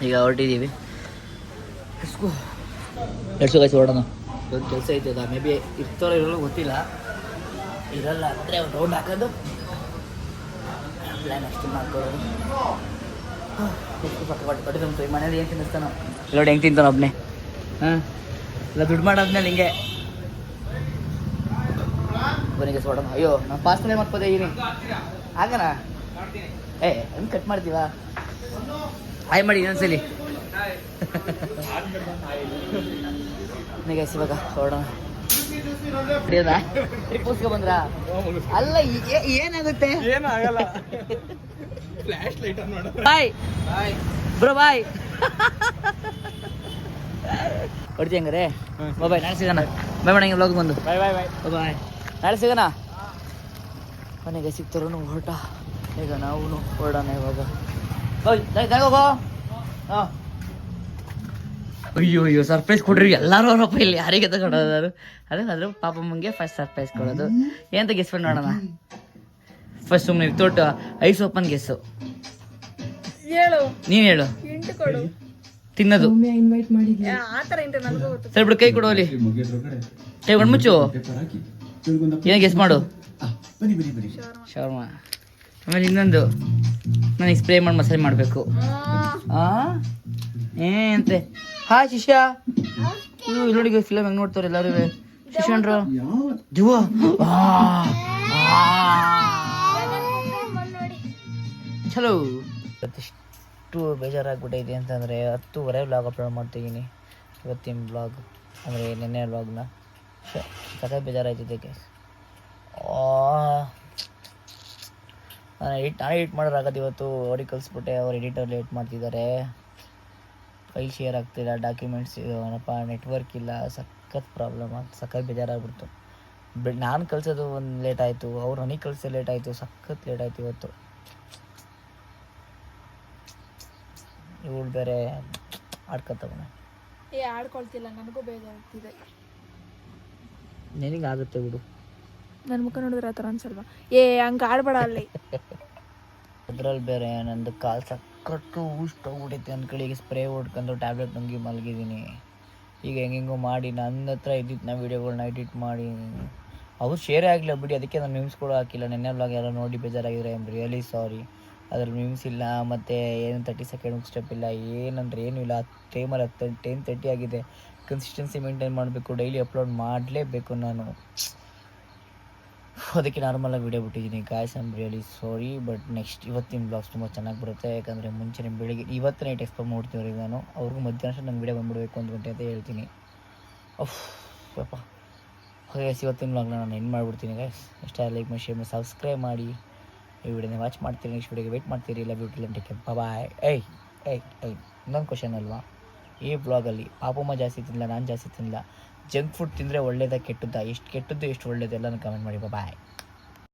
ಈಗ ಹೊರಟಿದ್ದೀವಿ, ಎಷ್ಟು ಗೈಸ್ ಹೊರಡೋಣ. ಒಂದು ಕೆಲಸ ಐತೆ, ಮೇ ಬಿ ಇರ್ತಾರೋ ಇರೋಲ್ಲ ಗೊತ್ತಿಲ್ಲ, ಇರಲ್ಲ ಅಂದರೆ ಒಂದು ರೌಂಡ್ ಹಾಕೋದು ಪ್ಲ್ಯಾನ್ ಅಷ್ಟು ಮಾಡ್ಕೊಳ್ಳೋದು. ಪಟ್ಟು ಮನೇಲಿ ಏನು ತಿನ್ನಿಸ್ತಾನೋ ನೋಡಿ, ಹೆಂಗೆ ತಿಂತಾನೋ ಒಬ್ಬನೇ. ಹಾಂ ಇಲ್ಲ ದುಡ್ಡು ಮಾಡಾದ್ಮೇಲೆ ಹಿಂಗೆ ಕೊನೆಗೆ ಹೊಡೋಣ. ಅಯ್ಯೋ ನಾನು ಪಾಸ್ಟಲ್ಲೇ ಮಾಡ್ಕೋದೆ ಇದೀನಿ ಆಗಣ. ಹೆಂಗೆ ಕಟ್ ಮಾಡ್ತೀವಾ? ಆಯ್ ಮಾಡಿ ಇನ್ನೊಂದ್ಸಲಿ. ನನಗೆ ಇವಾಗ ಹೊರಡೋಣ. ಹಿಡಿಯೋದಾ? ಟ್ರಿಪ್ ಮುಗಿಸ್ಕೊ ಬಂದ್ರಾ? ಅಲ್ಲ ಏನಾಗುತ್ತೆ? ಏನು ಆಗಲ್ಲ. ಬಾಯ್ ಬ್ರೋ, ಬಾಯ್. ಹೊಡ್ತಿ ಹಂಗಾರೆ? ಬಾಯ್, ನಾಳೆ ಸಿಗೋಣ. ಬಾಯ್ ಮೇಡಮ್, ವ್ಲಾಗ್ ಬಂದು ಬಾಯ್ ಬಾಯ್ ಬಾಯ್ ಬಾಯ್, ನಾಳೆ ಸಿಗೋಣ. ಮನೆಗೆ ಸಿಗ್ತಾರೋ ಹೊರಟ. ಈಗ ನಾವು ಹೊರಡೋಣ ಇವಾಗ. ಹೋಗೋ. ಹಾಂ ಅಯ್ಯೋ ಸರ್ಪ್ರೈಸ್ ಕೊಡ್ರಿ ಎಲ್ಲರೂ ಅವರಪ್ಪ, ಇಲ್ಲಿ ಯಾರಿಗೆ ತಗೊಂಡೋದಾರು. ಅದ್ರ ಪಾಪಮ್ಮಂಗೆ ಫಸ್ಟ್ ಸರ್ಪ್ರೈಸ್ ಕೊಡೋದು. ಏನಂತ ಗೆಸ್ ಮಾಡಿ ನೋಡೋಣ. ಫಸ್ಟ್ ಸುಮ್ಮನೆ ತೋಟ ಐಸ್ ಓಪನ್ ಗೆಸ್ಸು. ನೀನು ಹೇಳು. ತಿನ್ನೋದು ಸರಿ ಬಿಡು, ಕೈ ಕೊಡು ಅಲ್ಲಿ, ಕೈ ಮುಚ್ಚು. ಏನ್ ಗೆಸ್ ಮಾಡು. ಶವರ್ಮ. ಆಮೇಲೆ ಇನ್ನೊಂದು ನನಗೆ ಸ್ಪ್ರೇ ಮಾಡಿ ಮಸಾಲೆ ಮಾಡಬೇಕು. ಅಂತೆ. ಹಾಯ್ ಶಿಷ್ಯ. ನೋಡಿ ಫಿಲಮ್ ಹೆಂಗ್ ನೋಡ್ತಾರೆ ಎಲ್ಲರೂ ಶಿಷ್ಯನ್ರು. ದಿವ ಚಲೋ. ಎಷ್ಟು ಬೇಜಾರಾಗ್ಬಿಟ್ಟೈತೆ ಅಂತಂದರೆ 10:30 ವ್ಲಾಗ್ ಅಪ್ಲೋಡ್ ಮಾಡ್ತಿದ್ದೀನಿ. ಇವತ್ತಿನ ವ್ಲಾಗ್ ಅಂದರೆ ನೆನ್ನೆ ವ್ಲಾಗ್ನ ಕಥೆ ಬೇಜಾರಾಯ್ತಿದ್ದೆ ಗೈಸ್. ನಾನೇ ಎಡಿಟ್ ಮಾಡೋರಾಗದು. ಇವತ್ತು ಅವ್ರಿಗೆ ಕಲಿಸ್ಬಿಟ್ಟೆ, ಅವ್ರು ಎಡಿಟರ್ ಲೇಟ್ ಮಾಡ್ತಿದ್ದಾರೆ, ಫೈಲ್ ಶೇರ್ ಆಗ್ತಿಲ್ಲ, ಡಾಕ್ಯುಮೆಂಟ್ಸ್ ಏನಪ್ಪ ನೆಟ್ವರ್ಕ್ ಇಲ್ಲ, ಸಖತ್ ಪ್ರಾಬ್ಲಮ್ ಆಗ್ತದೆ, ಸಖತ್ ಬೇಜಾರಾಗ್ಬಿಡ್ತು. ನಾನು ಕಲಿಸೋದು ಒಂದು ಲೇಟ್ ಆಯಿತು, ಅವ್ರು ನನಗೆ ಕಲಿಸೋದು ಲೇಟ್ ಆಯಿತು, ಸಖತ್ ಲೇಟ್ ಆಯಿತು ಇವತ್ತು. ಇವಳು ಬೇರೆ ಆಡ್ಕೊತವಣ. ಆಡ್ಕೊಳ್ತಿಲ್ಲ, ನನಗೂ ಬೇಜಾರಾಗ್ತಿದೆ. ನಿನಗಾಗುತ್ತೆ ಬಿಡು, ನನ್ನ ಮುಖ ನೋಡಿದ್ರೆ ಆ ಥರ ಅನ್ಸಲ್ವಾ? ಹಂಗೆ ಆಡ್ಬೇಡ ಅಲ್ಲಿ. ಅದ್ರಲ್ಲಿ ಬೇರೆ ನಂದು ಕಾಲು ಸಕ್ಕತ್ತು ಹೋಗ್ಬಿಟ್ಟೈತೆ ಅಂದ್ಕೊಳ್ಳಿ. ಈಗ ಸ್ಪ್ರೇ ಹೊಡ್ಕೊಂಡು ಟ್ಯಾಬ್ಲೆಟ್ ನುಂಗಿ ಮಲಗಿದ್ದೀನಿ. ಈಗ ಹೆಂಗೆಂಗೋ ಮಾಡಿ ನನ್ನ ಹತ್ರ ಇದ್ದಿತ್ತು ನಾ ವೀಡಿಯೋಗಳನ್ನ ಎಡಿಟ್ ಮಾಡಿ ಅವ್ರು ಶೇರೇ ಆಗಿಲ್ಲ ಬಿಡಿ, ಅದಕ್ಕೆ ನಾನು ಮ್ಯೂಮ್ಸ್ ಕೂಡ ಹಾಕಿಲ್ಲ. ನೆನ್ನೆ ವ್ಲಾಗ್ ಎಲ್ಲ ನೋಡಿ ಬೇಜಾರಾಗಿದ್ರೆ ಐ ಆಮ್ ರಿಯಲಿ ಸಾರಿ. ಅದ್ರಲ್ಲಿ ಮ್ಯೂಮ್ಸ್ ಇಲ್ಲ, ಮತ್ತು ಏನು 30 ಸೆಕೆಂಡ್ ಸ್ಟೆಪ್ ಇಲ್ಲ, ಏನಂದ್ರೆ ಏನೂ ಇಲ್ಲ. ಟೈಮಲ್ಲಿ 10:30 ಆಗಿದೆ. ಕನ್ಸಿಸ್ಟೆನ್ಸಿ ಮೇಂಟೈನ್ ಮಾಡಬೇಕು, ಡೈಲಿ ಅಪ್ಲೋಡ್ ಮಾಡಲೇಬೇಕು ನಾನು. ಅದಕ್ಕೆ ನಾರ್ಮಲಾಗಿ ವೀಡಿಯೋ ಬಿಟ್ಟಿದ್ದೀನಿ guys. I am really sorry. But next ಇವತ್ತಿನ ಬ್ಲಾಗ್ಸ್ ತುಂಬ ಚೆನ್ನಾಗಿ ಬರುತ್ತೆ, ಯಾಕಂದರೆ ಮುಂಚೆ ಬೆಳಿಗ್ಗೆ ಇವತ್ತು ನೈಟ್ ಎಕ್ಸ್ಪೆಕ್ಟ್ ಮಾಡ್ತೀವ್ರಿ ನಾನು. ಅವ್ರಿಗೂ ಮಧ್ಯಾಹ್ನ ನಂಗೆ ವೀಡಿಯೋ ಬಂದುಬಿಡಬೇಕು 1 ಗಂಟೆ ಅಂತ ಹೇಳ್ತೀನಿ. ಅಪ್ಪ ಹಾಗೆ ಇವತ್ತಿನ ಬ್ಲಾಗ್ನ ನಾನು ಎಂಡ್ ಮಾಡಿಬಿಡ್ತೀನಿ ಗಾಯ್ಸ್. ಇಷ್ಟ ಲೈಕ್ ಮಾಡಿ, ಶೇರ್ ಮಾಡಿ, ಸಬ್ಸ್ಕ್ರೈಬ್ ಮಾಡಿ. ಈ ವಿಡಿಯೋನ ವಾಚ್ ಮಾಡ್ತೀರಿ, ನೆಕ್ಸ್ಟ್ ವಿಡಿಯೋಗೆ ವೇಟ್ ಮಾಡ್ತೀರಿ. Love you till then take care, bye. ಏಯ್ ಇನ್ನೊಂದು ಕ್ವಶನ್ ಅಲ್ವಾ ಈ ಬ್ಲಾಗಲ್ಲಿ? ಪಾಪಮ್ಮ ಜಾಸ್ತಿ ತಿನ್ನಲ್ಲ, ನಾನು ಜಾಸ್ತಿ ತಿನ್ನಲ್ಲ. ಜಂಕ್ ಫುಡ್ ತಿಂದರೆ ಒಳ್ಳೇದಾ ಕೆಟ್ಟದ್ದಾ? ಎಷ್ಟು ಕೆಟ್ಟದ್ದು ಎಷ್ಟು ಒಳ್ಳೇದು ಎಲ್ಲನೂ ಕಮೆಂಟ್ ಮಾಡಿ. ಬಾಯ್.